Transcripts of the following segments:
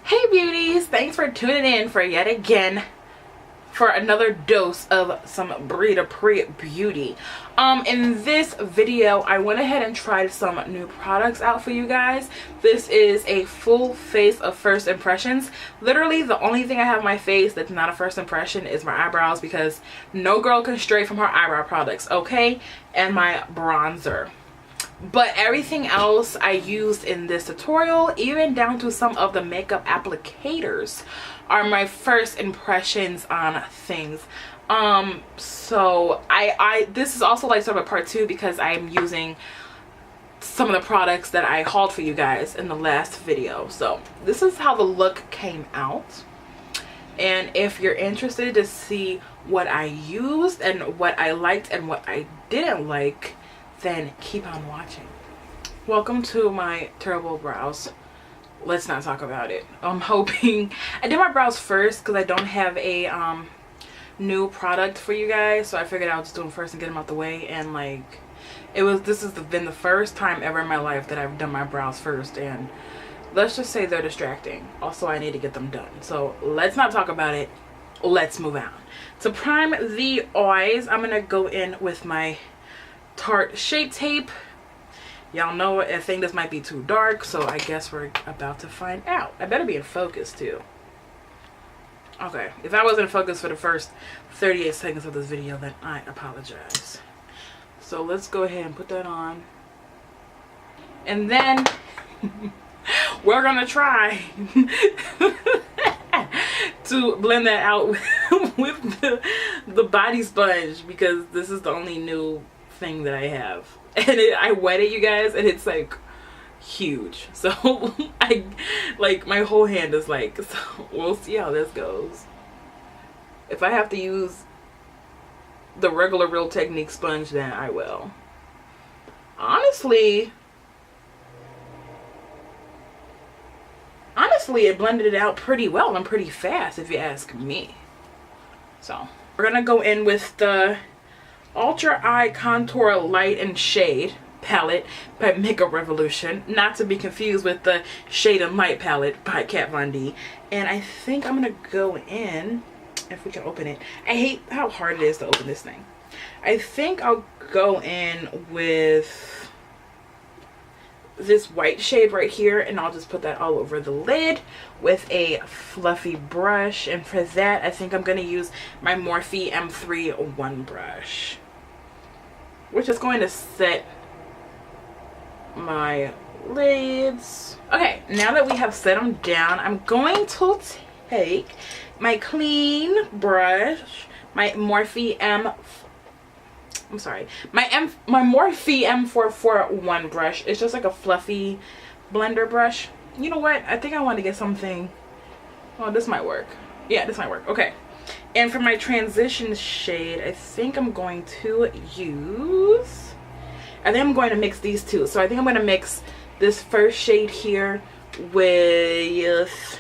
Hey beauties, thanks for tuning in for yet again for another dose of some Brita Pre beauty. In this video I went ahead and tried some new products out for you guys. This is a full face of first impressions. Literally the only thing I have on my face that's not a first impression is my eyebrows, because no girl can stray from her eyebrow products, okay? And my bronzer. But everything else I used in this tutorial, even down to some of the makeup applicators, are my first impressions on things. So this is also like sort of a part 2 because I'm using some of the products that I hauled for you guys in the last video. So this is how the look came out. And if you're interested to see what I used and what I liked and what I didn't like, then keep on watching. Welcome to my terrible brows. Let's not talk about it. I'm hoping I did my brows first because I don't have a new product for you guys, so I figured I'll just do them first and get them out the way. And like this has been the first time ever in my life that I've done my brows first, and let's just say they're distracting. Also, I need to get them done, so let's not talk about it. Let's move on. To prime the eyes, I'm gonna go in with my Tarte Shape Tape. Y'all know I think this might be too dark, so I guess we're about to find out. I better be in focus too. Okay, if I wasn't in focus for the first 38 seconds of this video, then I apologize. So let's go ahead and put that on, and then we're gonna try to blend that out with the body sponge, because this is the only new thing that I have, and I wet it, you guys, and it's like huge, so I like my whole hand is like, so we'll see how this goes. If I have to use the regular Real Technique sponge, then I will. Honestly it blended it out pretty well and pretty fast, if you ask me. So we're gonna go in with the Ultra Eye Contour Light and Shade palette by Makeup Revolution, not to be confused with the Shade and Light palette by Kat Von D. And I think I'm gonna go in, if we can open it. I hate how hard it is to open this thing. I think I'll go in with this white shade right here, and I'll just put that all over the lid with a fluffy brush. And for that, I think I'm going to use my Morphe M3 1 brush, which is going to set my lids. Okay, now that we have set them down, I'm going to take my clean brush, my Morphe my Morphe M441 brush. It's just like a fluffy blender brush. You know what? I think I want to get something. Oh, this might work. Yeah, this might work. Okay. And for my transition shade, I think I'm going to use, I think I'm going to mix these two. So I think I'm going to mix this first shade here with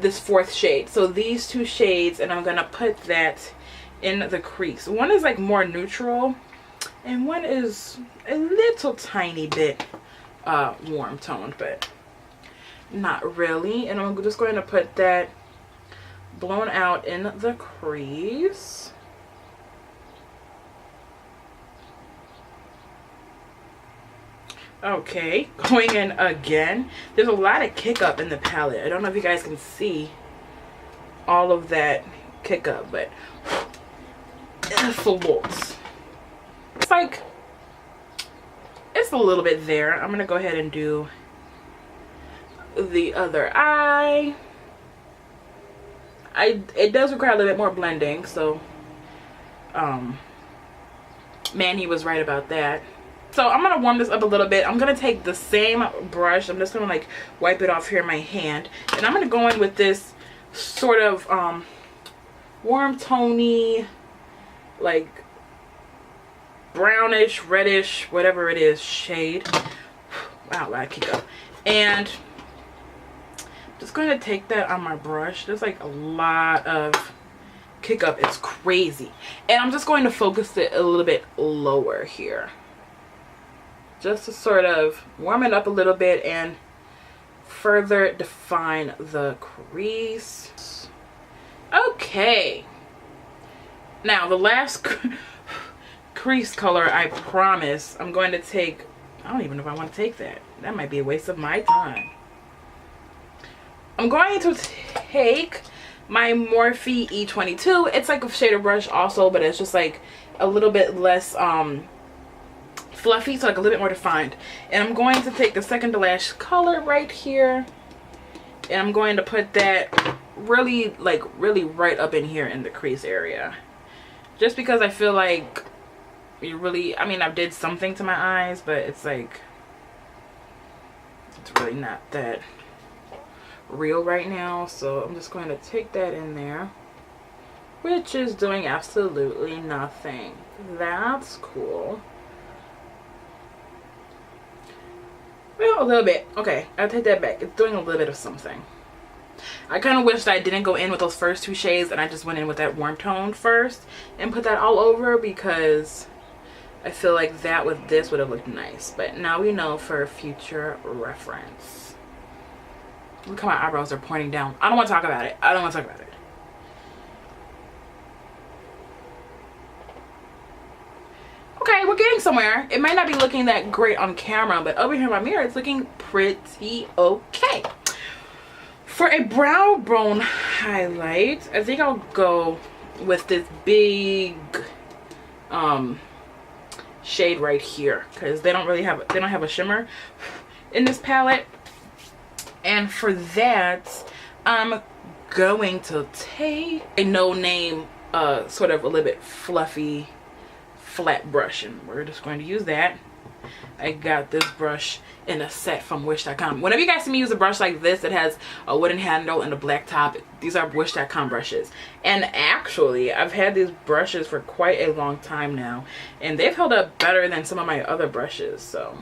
this fourth shade. So these two shades, and I'm going to put that in the crease. One is like more neutral, and one is a little tiny bit warm toned, but not really. And I'm just going to put that blown out in the crease. Okay, going in again. There's a lot of kick up in the palette. I don't know if you guys can see all of that kick up, but it's a lot. It's like, it's a little bit there. I'm gonna go ahead and do the other eye. It does require a little bit more blending, so Manny was right about that. So I'm gonna warm this up a little bit. I'm gonna take the same brush. I'm just gonna like wipe it off here in my hand, and I'm gonna go in with this sort of warm tony, like brownish, reddish, whatever it is, shade. Wow, I kick up. And just going to take that on my brush. There's like a lot of kick up. It's crazy. And I'm just going to focus it a little bit lower here, just to sort of warm it up a little bit and further define the crease. Okay. Now the last crease color, I promise, I'm going to take, I don't even know if I want to take that. That might be a waste of my time. I'm going to take my Morphe E22. It's like a shader brush also, but it's just like a little bit less fluffy, so like a little bit more defined. And I'm going to take the second to last color right here, and I'm going to put that really right up in here in the crease area, just because I feel like you really, I mean, I did something to my eyes, but it's like it's really not that real right now. So I'm just going to take that in there, which is doing absolutely nothing. That's cool. Well, a little bit. Okay, I'll take that back. It's doing a little bit of something. I kind of wish that I didn't go in with those first two shades and I just went in with that warm tone first and put that all over, because I feel like that with this would have looked nice. But now we know for future reference. Look how my eyebrows are pointing down. I don't want to talk about it. I don't want to talk about it. Okay, we're getting somewhere. It might not be looking that great on camera, but over here in my mirror, it's looking pretty okay. For a brow bone highlight, I think I'll go with this big shade right here, because they don't have a shimmer in this palette. And for that, I'm going to take a no-name sort of a little bit fluffy flat brush, and we're just going to use that. I got this brush in a set from wish.com. Whenever you guys see me use a brush like this that has a wooden handle and a black top, these are wish.com brushes. And actually, I've had these brushes for quite a long time now, and they've held up better than some of my other brushes. So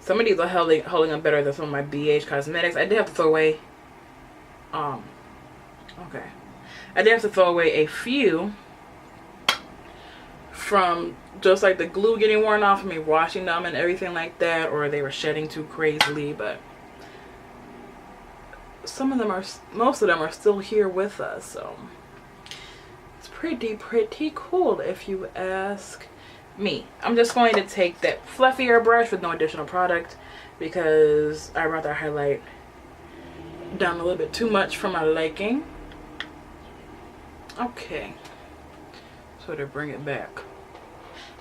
some of these are holding up better than some of my BH Cosmetics. I did have to throw away okay, I did have to throw away a few from just like the glue getting worn off of me washing them and everything like that, or they were shedding too crazily. But some of them are, most of them are still here with us, so it's pretty cool if you ask me. I'm just going to take that fluffier brush with no additional product, because I rather highlight down a little bit too much for my liking. Okay, so to bring it back,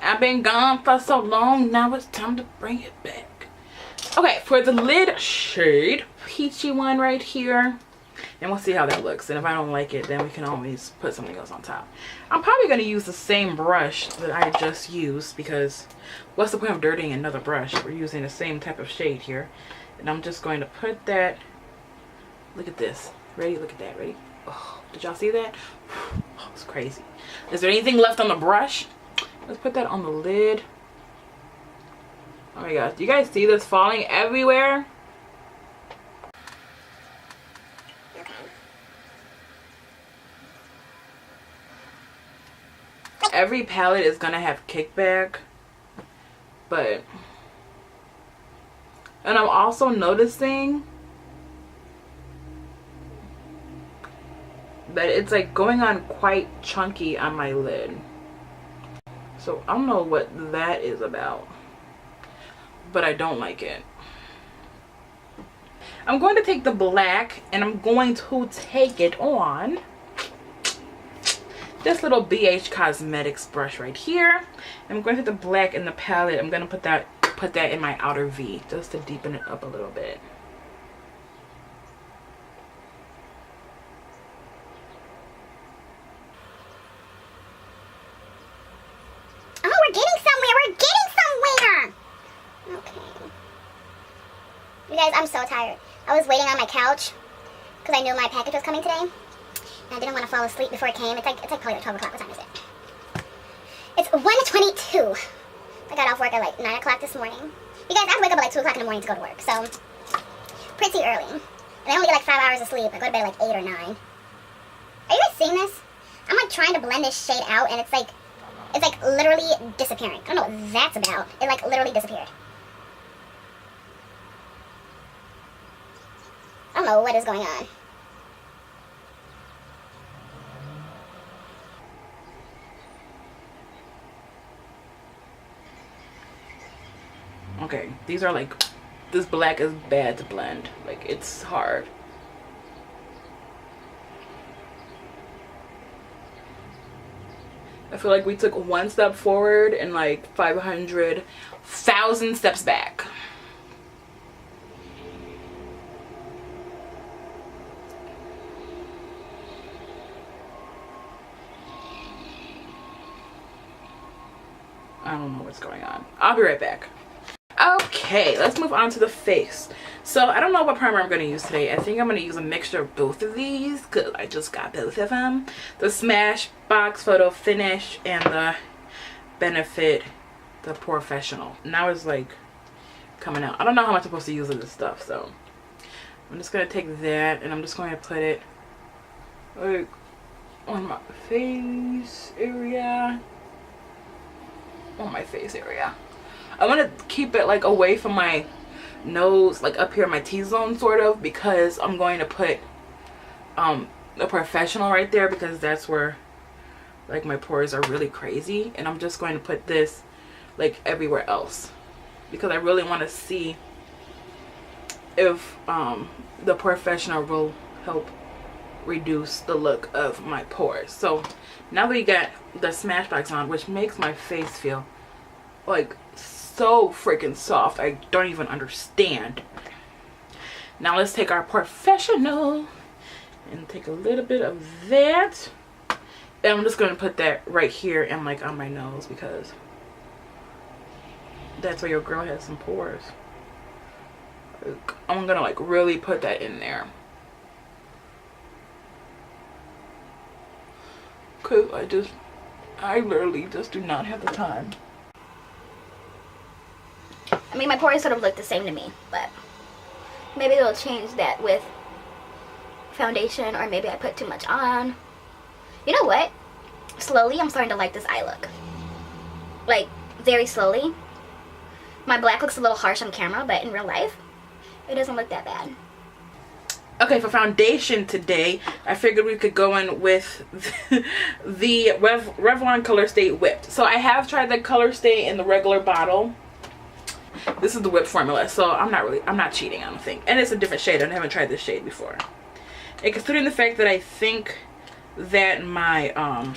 I've been gone for so long, now it's time to bring it back. Okay, for the lid shade, peachy one right here, and we'll see how that looks. And if I don't like it, then we can always put something else on top. I'm probably going to use the same brush that I just used, because what's the point of dirtying another brush? We're using the same type of shade here. And I'm just going to put that, look at this. Ready? Look at that. Ready? Oh, did y'all see that? Oh, it's crazy. Is there anything left on the brush? Let's put that on the lid. Oh my gosh, do you guys see this falling everywhere? Every palette is gonna have kickback, but, and I'm also noticing that it's like going on quite chunky on my lid. So I don't know what that is about, but I don't like it. I'm going to take the black and I'm going to take it on this little BH Cosmetics brush right here. I'm going to take the black in the palette. I'm going to put that in my outer V just to deepen it up a little bit. You guys, I'm so tired. I was waiting on my couch because I knew my package was coming today, and I didn't want to fall asleep before it came. It's like probably like 12 o'clock. What time is it? It's 1:22. I got off work at like 9 o'clock this morning. You guys, I wake up at like 2 o'clock in the morning to go to work, so pretty early. And I only get like 5 hours of sleep. I go to bed at like 8 or 9. Are you guys seeing this? I'm like trying to blend this shade out, and it's like literally disappearing. I don't know what that's about. It like literally disappeared. know what is going on. Okay, these are like, this black is bad to blend. Like, it's hard. I feel like we took one step forward and like 500,000 steps back. I don't know what's going on. I'll be right back. Okay, let's move on to the face. So I don't know what primer I'm going to use today. I think I'm going to use a mixture of both of these because I just got both of them. The Smashbox Photo Finish and the Benefit the Professional. Now it's like coming out. I don't know how much I'm supposed to use of this stuff, so I'm just going to take that and I'm just going to put it like on my face area. On my face area. I want to keep it like away from my nose, like up here my T-zone sort of, because I'm going to put a Professional right there because that's where like my pores are really crazy, and I'm just going to put this like everywhere else because I really want to see if the Professional will help reduce the look of my pores. So now that we got the Smashbox on, which makes my face feel like so freaking soft, I don't even understand. Now let's take our Professional and take a little bit of that, and I'm just going to put that right here and like on my nose because that's where your girl has some pores. I'm gonna like really put that in there because I literally just do not have the time. I mean, my pores sort of look the same to me, but maybe they'll change that with foundation, or maybe I put too much on. You know what? Slowly, I'm starting to like this eye look. Like, very slowly. My black looks a little harsh on camera, but in real life, it doesn't look that bad. Okay, for foundation today, I figured we could go in with the Revlon Color Stay Whipped. So I have tried the Color Stay in the regular bottle. This is the whipped formula, so I'm not cheating, I don't think. And it's a different shade. I haven't tried this shade before. And considering the fact that I think that my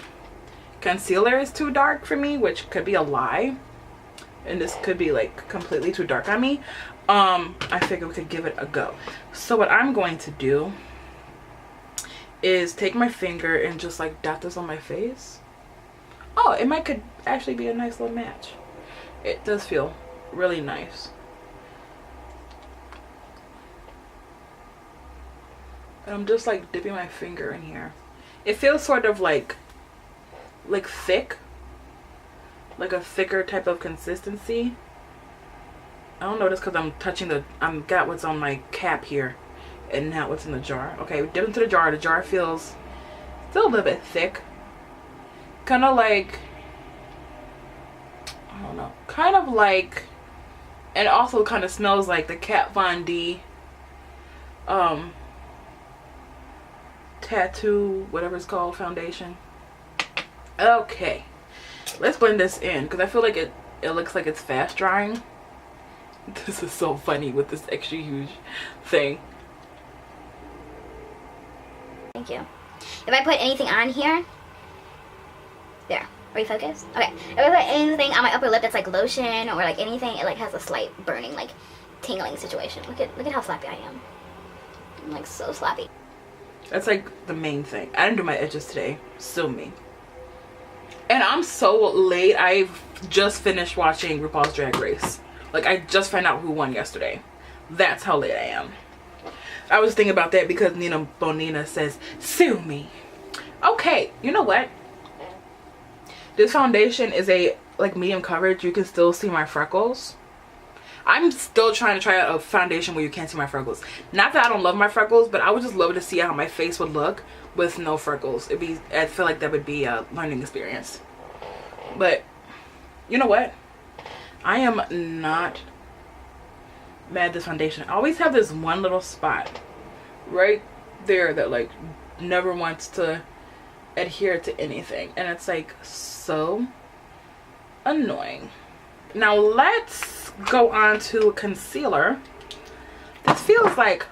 concealer is too dark for me, which could be a lie, and this could be like completely too dark on me, I figured we could give it a go. So what I'm going to do is take my finger and just like dot this on my face. Oh, it could actually be a nice little match. It does feel really nice. And I'm just like dipping my finger in here. It feels sort of like thick, like a thicker type of consistency. I don't know this because I'm touching I'm got what's on my cap here and not what's in the jar. Okay, we dip into the jar. The jar feels still a little bit thick, kind of like, I don't know, kind of like, and also kind of smells like the Kat Von D tattoo, whatever it's called, foundation. Okay, let's blend this in because I feel like it looks like it's fast drying. This is so funny with this extra huge thing. Thank you. If I put anything on here, there, are you focused? Okay. If I put anything on my upper lip that's like lotion or like anything, it like has a slight burning, like tingling situation. Look at how sloppy I am. I'm like so sloppy. That's like the main thing. I didn't do my edges today. Sue me. And I'm so late. I've just finished watching RuPaul's Drag Race. Like, I just found out who won yesterday. That's how late I am. I was thinking about that because Nina Bonina says, sue me. Okay, you know what? This foundation is a like medium coverage. You can still see my freckles. I'm still trying to try out a foundation where you can't see my freckles. Not that I don't love my freckles, but I would just love to see how my face would look with no freckles. I feel like that would be a learning experience. But you know what? I am not mad at this foundation. I always have this one little spot right there that like never wants to adhere to anything, and it's like so annoying. Now let's go on to concealer. This feels like,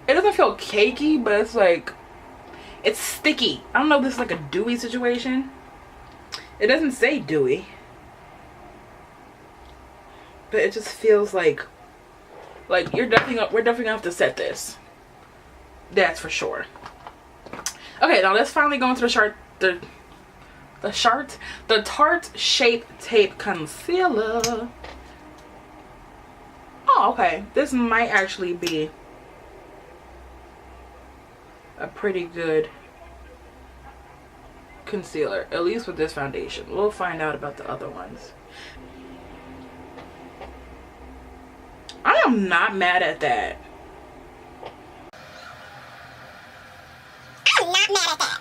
it doesn't feel cakey, but it's like, it's sticky. I don't know if this is like a dewy situation. It doesn't say dewy, but it just feels like we're definitely gonna have to set this. That's for sure. Okay, now let's finally go into the Tarte Shape Tape Concealer. Oh, okay. This might actually be a pretty good concealer, at least with this foundation. We'll find out about the other ones. I am not mad at that. I'm not mad at that.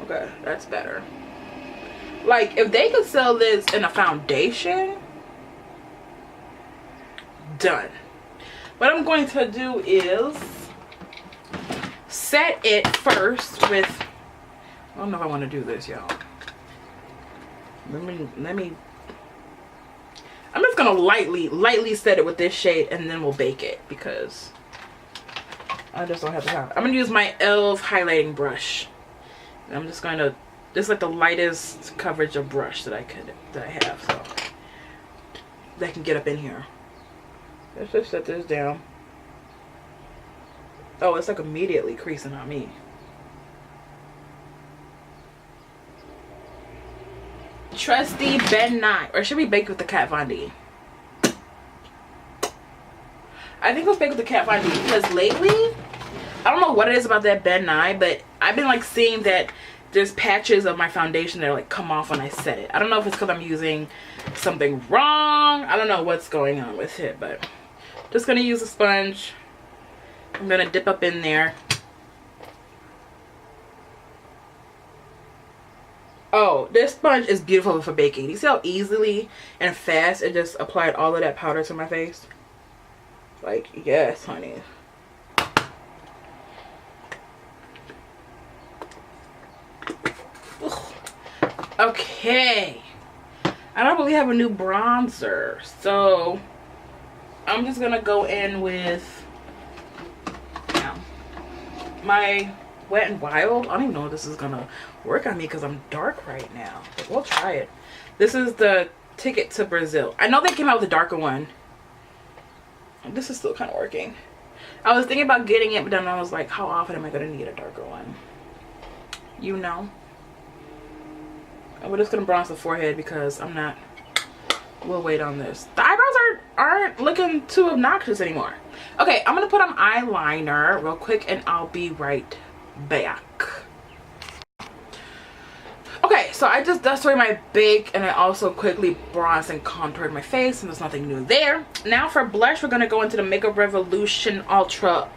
Okay, that's better. Like, if they could sell this in a foundation, done. What I'm going to do is set it first with, I don't know if I want to do this, y'all. Let me I'm just gonna lightly set it with this shade, and then we'll bake it because I just don't have the time. I'm gonna use my e.l.f. highlighting brush. I'm just going to, this is like the lightest coverage of brush that I have, so that can get up in here. Let's just set this down. Oh, it's like immediately creasing on me. Trusty Ben Nye, or should we bake with the Kat Von D? I think let's bake with the Kat Von D because lately, I don't know what it is about that Ben Nye, but I've been like seeing that there's patches of my foundation that like come off when I set it. I don't know if it's because I'm using something wrong. I don't know what's going on with it, but just gonna use a sponge. I'm gonna dip up in there. Oh, this sponge is beautiful for baking. You see how easily and fast it just applied all of that powder to my face? Like, yes, honey. Ugh. Okay. I don't really have a new bronzer, so I'm just gonna go in with my Wet n Wild. I don't even know if this is gonna work on me because I'm dark right now, but we'll try it. This is the Ticket to Brazil. I know they came out with a darker one. This is still kind of working. I was thinking about getting it, but then I was like, how often am I gonna need a darker one? You know. And we're just gonna bronze the forehead because I'm not, we'll wait on this. The eyebrows aren't looking too obnoxious anymore. Okay, I'm gonna put on eyeliner real quick and I'll be right back. Okay, so I just dusted away my bake and I also quickly bronzed and contoured my face, and there's nothing new there. Now for blush, we're gonna go into the Makeup Revolution Ultra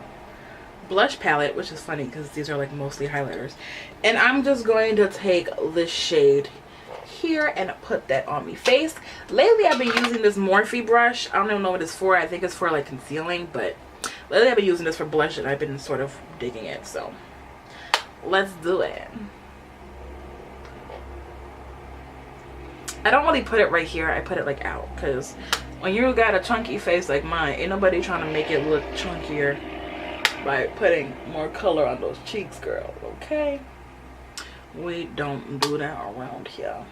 blush palette, which is funny because these are like mostly highlighters, and I'm just going to take this shade here and put that on my face. Lately I've been using this Morphe brush. I don't even know what it's for. I think it's for like concealing, but lately I've been using this for blush and I've been sort of digging it, so let's do it. I don't really put it right here. I put it like out because when you got a chunky face like mine, ain't nobody trying to make it look chunkier by putting more color on those cheeks, girl. Okay, we don't do that around here.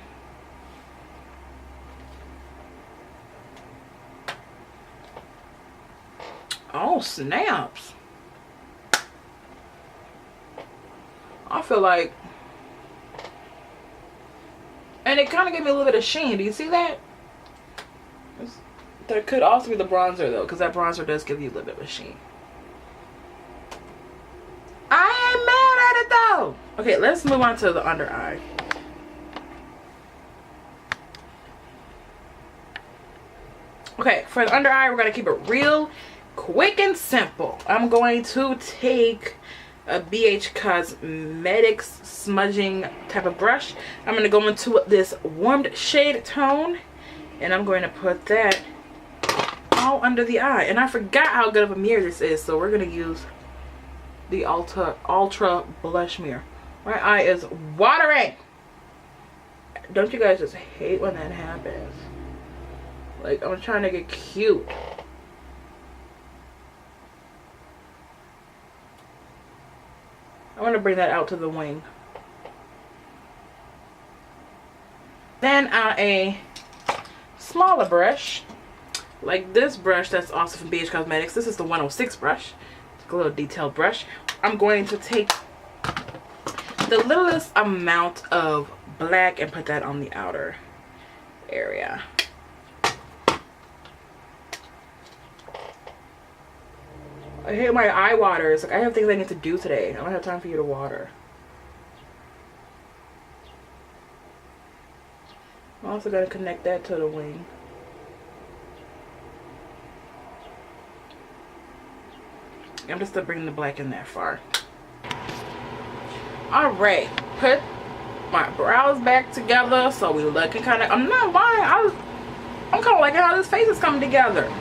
Oh snaps, I feel like, and it kind of gave me a little bit of sheen. Do you see that? There could also be the bronzer though, because that bronzer does give you a little bit of a sheen. I ain't mad at it though. Okay, let's move on to the under eye. Okay, for the under eye, we're going to keep it real quick and simple. I'm going to take a BH Cosmetics smudging type of brush. I'm going to go into this warmed shade tone, and I'm going to put that all under the eye. And I forgot how good of a mirror this is, so we're going to use the Ultra Blush Mirror. My eye is watering. Don't you guys just hate when that happens? Like, I'm trying to get cute. I want to bring that out to the wing. Then on a smaller brush, like this brush that's also from BH Cosmetics. This is the 106 brush. It's a little detailed brush. I'm going to take the littlest amount of black and put that on the outer area. I hate my eye waters. Like, I have things I need to do today. I don't have time for you to water. I'm also going to connect that to the wing. I'm just to bring the black in that far. Alright, put my brows back together so we looking kind of, I'm not lying, I'm kind of liking how this face is coming together.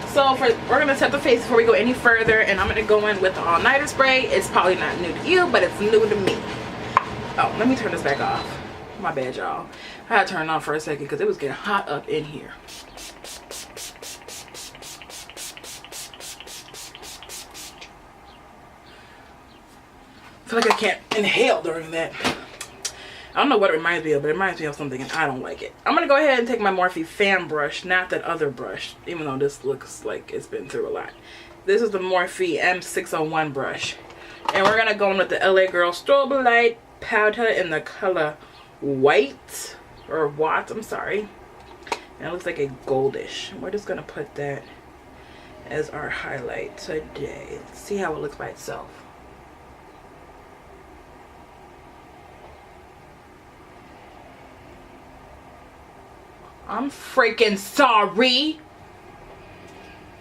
So we're going to set the face before we go any further, and I'm going to go in with the all-nighter spray. It's probably not new to you, but it's new to me. Oh, let me turn this back off. My bad, y'all. I had to turn it on for a second because it was getting hot up in here. I feel like I can't inhale during that. I don't know what it reminds me of, but it reminds me of something and I don't like it. I'm going to go ahead and take my Morphe fan brush, not that other brush, even though this looks like it's been through a lot. This is the Morphe M601 brush. And we're going to go in with the LA Girl Strobe Light powder in the color white, or what, I'm sorry. And it looks like a goldish. We're just going to put that as our highlight today. Let's see how it looks by itself. I'm freaking sorry.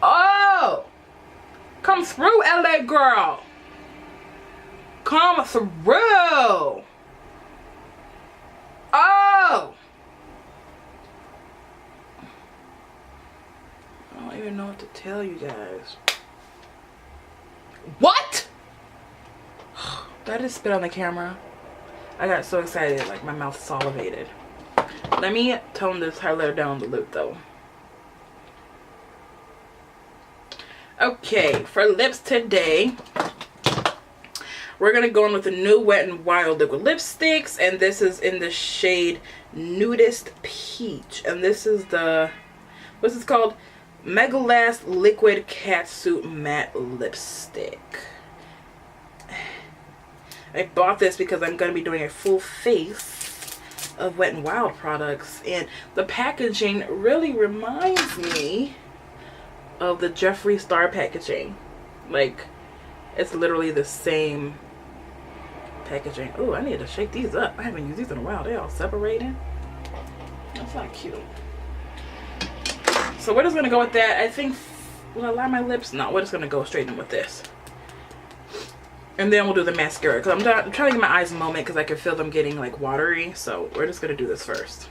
Oh, come through, LA girl. Come through. Oh, I don't even know what to tell you guys. What? Did I just spit on the camera? I got so excited, like my mouth salivated. Let me tone this highlighter down the lip though. Okay, for lips today, we're going to go in with the new Wet n Wild liquid lipsticks. And this is in the shade Nudist Peach. And this is the, what's this called? Mega Last Liquid Catsuit Matte Lipstick. I bought this because I'm going to be doing a full face of Wet n Wild products, and the packaging really reminds me of the Jeffree Star packaging. Like, it's literally the same packaging. Oh, I need to shake these up. I haven't used these in a while. They're all separating. That's not cute. So we're just gonna go with that. I think, will I line my lips? No, we're just gonna go straight in with this. And then we'll do the mascara, because I'm trying to give my eyes a moment because I can feel them getting like watery. So we're just going to do this first.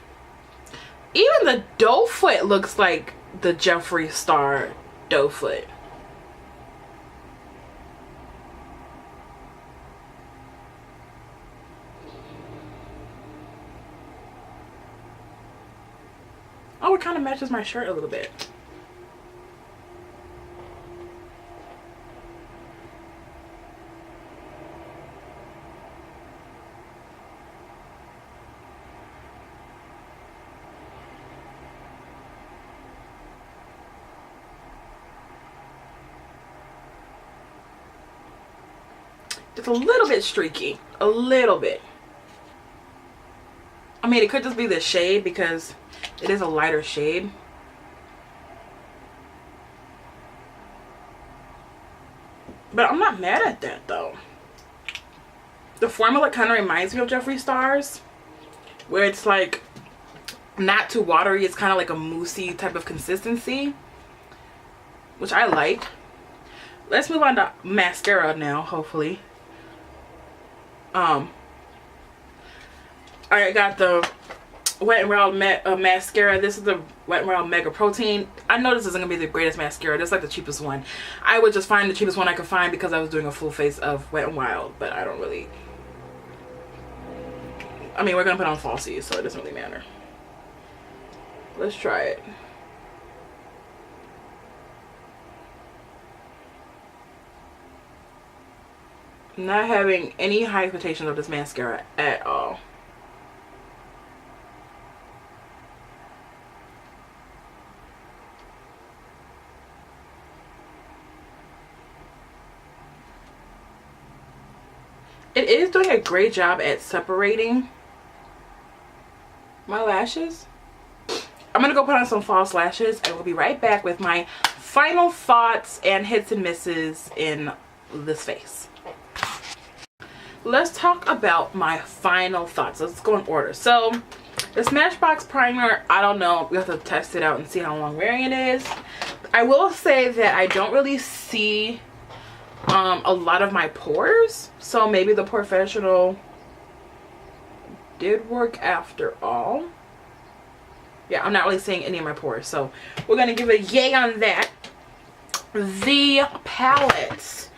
Even the doe foot looks like the Jeffree Star doe foot. Oh, it kind of matches my shirt a little bit. It's a little bit streaky. A little bit. I mean, it could just be the shade because it is a lighter shade. But I'm not mad at that though. The formula kind of reminds me of Jeffree Star's, where it's like not too watery. It's kind of like a moussey type of consistency, which I like. let's move on to mascara now, hopefully. I got the Wet n Wild mascara. This is the Wet n Wild Mega Protein. I know this isn't gonna be the greatest mascara. This is like the cheapest one. I would just find the cheapest one I could find because I was doing a full face of Wet n Wild, but I don't really, I mean, we're gonna put on falsies, so it doesn't really matter. Let's try it. Not having any high expectations of this mascara at all. It is doing a great job at separating my lashes. I'm gonna go put on some false lashes and we'll be right back with my final thoughts and hits and misses in this face. Let's talk about my final thoughts. Let's go in order. So the Smashbox primer, I don't know, we have to test it out and see how long wearing it is. I will say that I don't really see a lot of my pores, so maybe the Professional did work after all. Yeah, I'm not really seeing any of my pores, so we're gonna give a yay on that. The palettes,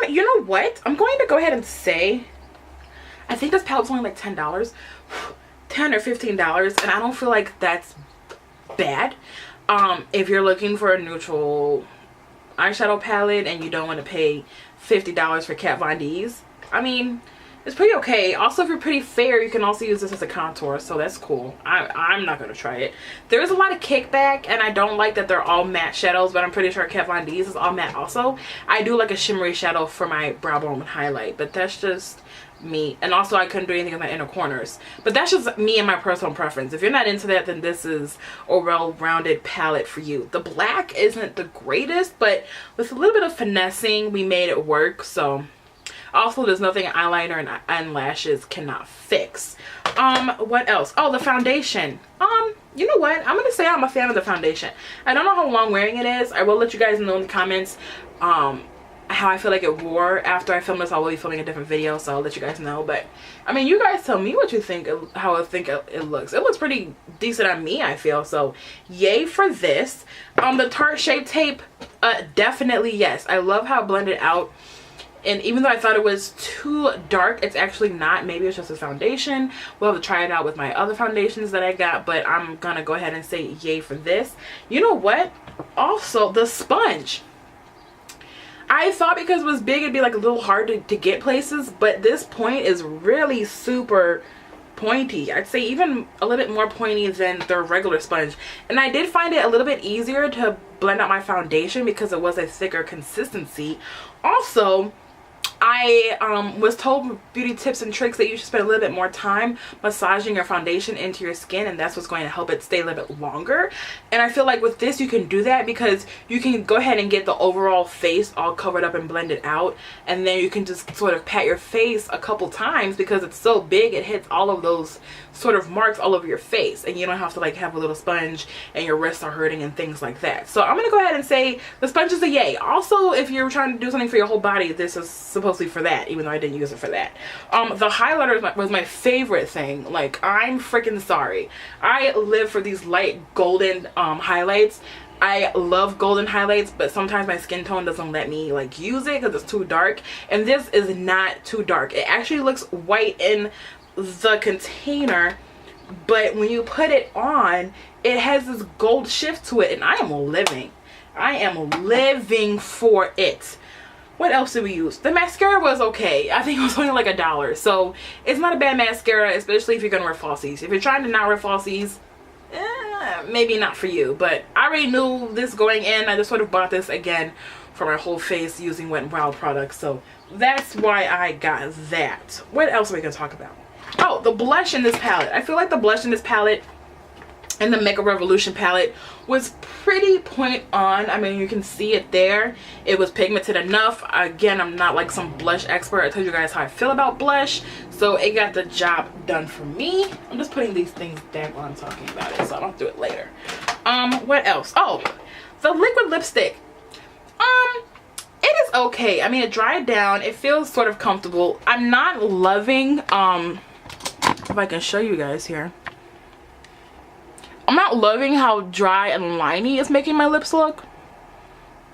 you know what, I'm going to go ahead and say I think this palette's only like $10 or $15, and I don't feel like that's bad. If you're looking for a neutral eyeshadow palette and you don't want to pay $50 for Kat Von D's, I mean, it's pretty okay. Also, if you're pretty fair, you can also use this as a contour, so that's cool. I'm not gonna try it. There is a lot of kickback, and I don't like that they're all matte shadows, but I'm pretty sure Kat Von D's is all matte also. I do like a shimmery shadow for my brow bone and highlight, but that's just me. And also, I couldn't do anything in my inner corners, but that's just me and my personal preference. If you're not into that, then this is a well-rounded palette for you. The black isn't the greatest, but with a little bit of finessing, we made it work. So also, there's nothing eyeliner and lashes cannot fix. What else? Oh, the foundation. You know what, I'm gonna say I'm a fan of the foundation. I don't know how long wearing it is. I will let you guys know in the comments how I feel like it wore after I film this. I will be filming a different video, so I'll let you guys know. But I mean, you guys tell me what you think, how I think it looks. It looks pretty decent on me, I feel, so yay for this. The Tarte Shape Tape, definitely yes. I love how it blended out, and even though I thought it was too dark, it's actually not. Maybe it's just a foundation. We'll have to try it out with my other foundations that I got, but I'm gonna go ahead and say yay for this. You know what, also the sponge, I thought because it was big it'd be like a little hard to get places, but this point is really super pointy. I'd say even a little bit more pointy than the regular sponge, and I did find it a little bit easier to blend out my foundation because it was a thicker consistency. Also, I was told with beauty tips and tricks that you should spend a little bit more time massaging your foundation into your skin, and that's what's going to help it stay a little bit longer. And I feel like with this you can do that because you can go ahead and get the overall face all covered up and blended out, and then you can just sort of pat your face a couple times because it's so big it hits all of those sort of marks all over your face, and you don't have to like have a little sponge and your wrists are hurting and things like that. So I'm gonna go ahead and say the sponge is a yay. Also, if you're trying to do something for your whole body, this is supposed to be for that, even though I didn't use it for that. The highlighter was my favorite thing. Like, I'm freaking sorry, I live for these light golden highlights. I love golden highlights, but sometimes my skin tone doesn't let me like use it because it's too dark, and this is not too dark. It actually looks white in the container, but when you put it on, it has this gold shift to it, and I am living for it. What else did we use? The mascara was okay. I think it was only like $1, so it's not a bad mascara, especially if you're gonna wear falsies. If you're trying to not wear falsies, maybe not for you. But I already knew this going in. I just sort of bought this again for my whole face using Wet n Wild products, so that's why I got that. What else are we gonna talk about? Oh, the blush in this palette. I feel like the blush in this palette and the Makeup Revolution palette was pretty point on. I mean, you can see it there. It was pigmented enough. Again, I'm not like some blush expert. I told you guys how I feel about blush, so it got the job done for me. I'm just putting these things back while I'm talking about it, so I don't do it later. What else? Oh, the liquid lipstick. okay. I mean, it dried down. It feels sort of comfortable. I'm not loving, if I can show you guys here. I'm not loving how dry and liney it's making my lips look.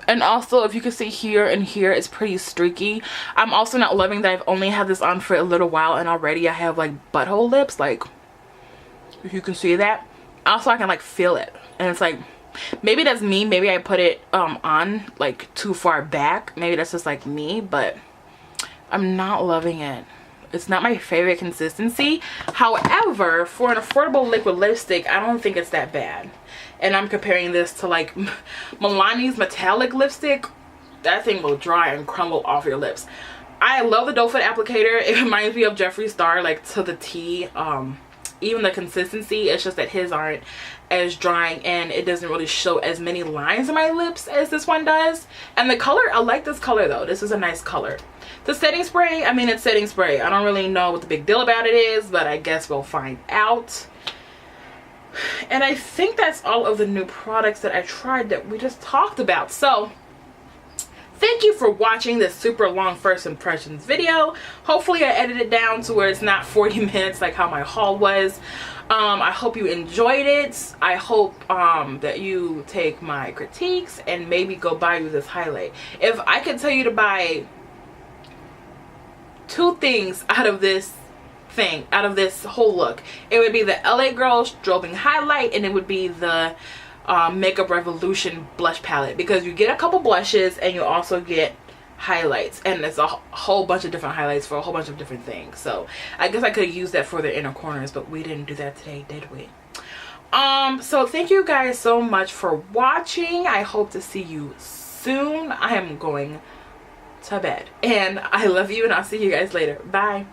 And also, if you can see here and here, it's pretty streaky. I'm also not loving that I've only had this on for a little while and already I have like butthole lips. Like, if you can see that. Also, I can like feel it. And it's like, maybe that's me. Maybe I put it on like too far back. Maybe that's just like me. But I'm not loving it. It's not my favorite consistency. However, for an affordable liquid lipstick, I don't think it's that bad. And I'm comparing this to like Milani's metallic lipstick. That thing will dry and crumble off your lips. I love the doe foot applicator. It reminds me of Jeffree Star, like to the T. Even the consistency, it's just that his aren't as drying and it doesn't really show as many lines in my lips as this one does. And the color, I like this color though. This is a nice color. The setting spray, I mean, it's setting spray. I don't really know what the big deal about it is, but I guess we'll find out. And I think that's all of the new products that I tried that we just talked about. So thank you for watching this super long first impressions video. Hopefully I edited it down to where it's not 40 minutes like how my haul was. I hope you enjoyed it. I hope that you take my critiques and maybe go buy you this highlight. If I could tell you to buy 2 things out of this thing, out of this whole look, it would be the LA Girl Strobing Highlight and it would be the Makeup Revolution blush palette, because you get a couple blushes and you also get highlights, and it's a whole bunch of different highlights for a whole bunch of different things. So I guess I could have used that for the inner corners, but we didn't do that today, did we? So thank you guys so much for watching. I hope to see you soon. I am going to bed and I love you and I'll see you guys later. Bye.